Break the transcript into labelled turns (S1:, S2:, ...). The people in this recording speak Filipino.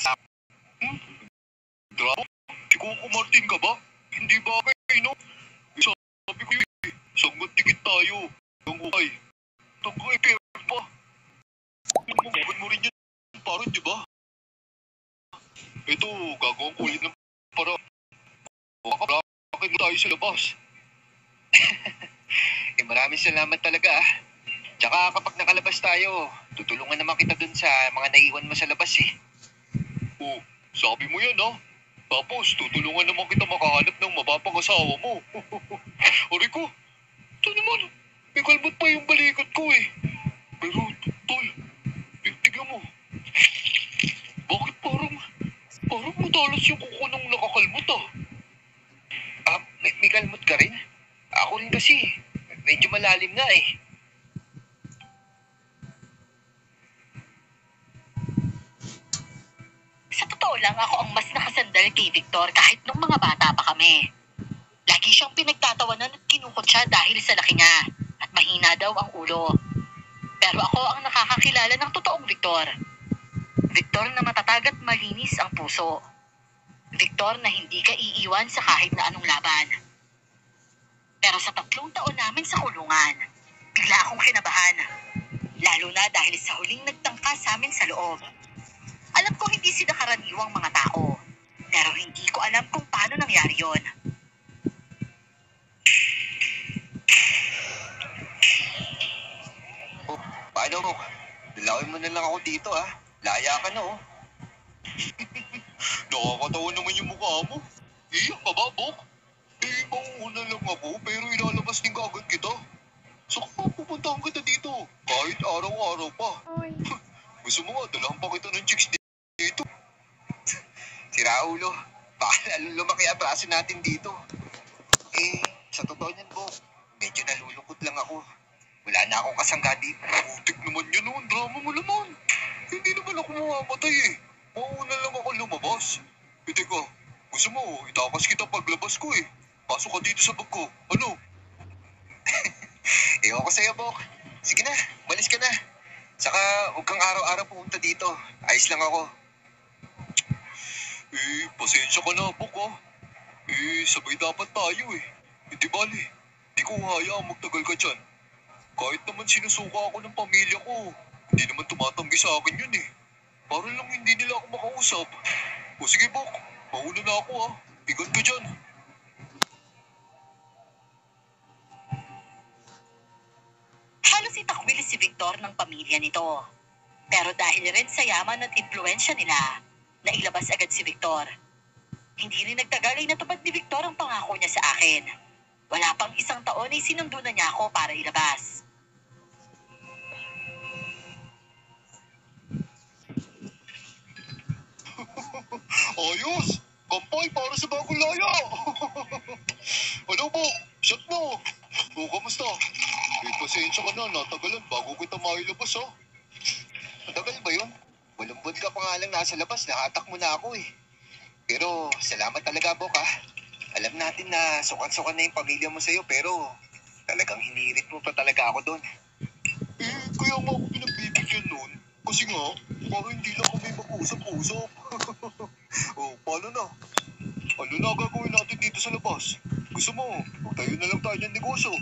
S1: sa...
S2: Drama? Si Coco Martin ka ba? Hindi ba kayo, no? Sabi ko isang tikit tayo. Ang ukay. Tagay, pero pa. Magagawin mo rin yan, parang, di ba? Ito, gagawin ko ulit ng para. Bakit na tayo sa labas?
S1: Maraming salamat talaga ah. Tsaka kapag nakalabas tayo, tutulungan naman kita dun sa mga naiwan mo sa labas eh.
S2: Oh, sabi mo yan ha? Tapos, tutulungan naman kita makahanap ng mapapang asawa mo. Aray ko, ito naman, may kalmat pa yung balikat ko eh. Pero, tol, tignan mo. Bakit parang matalas yung kuko ng nakakalmot ah?
S1: May kalmot ka rin? Ako rin kasi, medyo malalim na eh.
S3: Sa totoo lang, ako ang mas nakasandal kay Victor kahit nung mga bata pa kami. Lagi siyang pinagtatawanan at kinukot siya dahil sa laki niya at mahina daw ang ulo. Pero ako ang nakakakilala ng totoong Victor. Victor na matatag at malinis ang puso. Victor na hindi ka iiwan sa kahit na anong laban. Pero sa 3 taon namin sa kulungan, bigla akong kinabahan. Lalo na dahil sa huling nagtangka sa amin sa loob. Alam ko hindi sila karaniwang mga tao, pero hindi ko alam kung paano nangyari yon.
S1: Oh, paano? Dalawin mo na lang ako dito ah. Laya ka na oh.
S2: Nakakatawa naman yung mukha mo. Iyak ka ba, Bok? Mauuna lang ako, pero ilalabas din kaagad kita. Saka pupuntahan kita dito, kahit araw-araw pa. Gusto mo nga, dalahan pa kita ng chicks dito.
S1: Si Raulo, baka lalo lumaki ang atraso natin dito. Sa totoo niyan, Bok, medyo nalulungkot lang ako. Wala na akong kasangga dito.
S2: Putik naman yan, ang drama mo naman. Hindi naman ako mamamatay eh. Mauuna lang ako lumabas. Teka, gusto mo, itakas kita paglabas ko eh. Pasok ka dito sa bag ko. Ano?
S1: Ewan ko sa'yo, Bok. Sige na, malis ka na. Saka, huwag kang araw-araw pumunta dito. Ayos lang ako.
S2: Pasensya ka na, Bok ah. Sabay dapat tayo eh. Hindi bali, di ko hayaang magtagal ka dyan. Kahit naman sinusuka ako ng pamilya ko, hindi naman tumatanggi sa akin yun eh. Para lang hindi nila ako makausap. O sige, Bok, mauna na ako ah. Ingat ka dyan.
S3: Halos itakwil si Victor ng pamilya nito. Pero dahil rin sa yaman at impluensya nila, nailabas agad si Victor. Hindi rin nagtagal ay natupad ni Victor ang pangako niya sa akin. Wala pang 1 taon ay sinundo na niya ako para ilabas.
S2: Ayos! Kampay para sa bagong laya! Ano po? Shot mo! O, kamusta? Pasensya ka na, natagalan bago kita mailabas ha.
S1: Matagal ba yun? 8 buwan ka pa nga lang nasa labas, nakatak mo na ako eh. Pero salamat talaga, Bok ah. Alam natin na sukan-sukan na yung pamilya mo sa'yo, pero talagang hinirit mo pa talaga ako doon.
S2: Kaya nga ako pinagbibigyan nun. Kasi nga, parang hindi lang kami mag-usap-usap. Paano na? Ano na gagawin natin dito sa labas? Gusto mo, magtayo na lang tayo ng negosyo.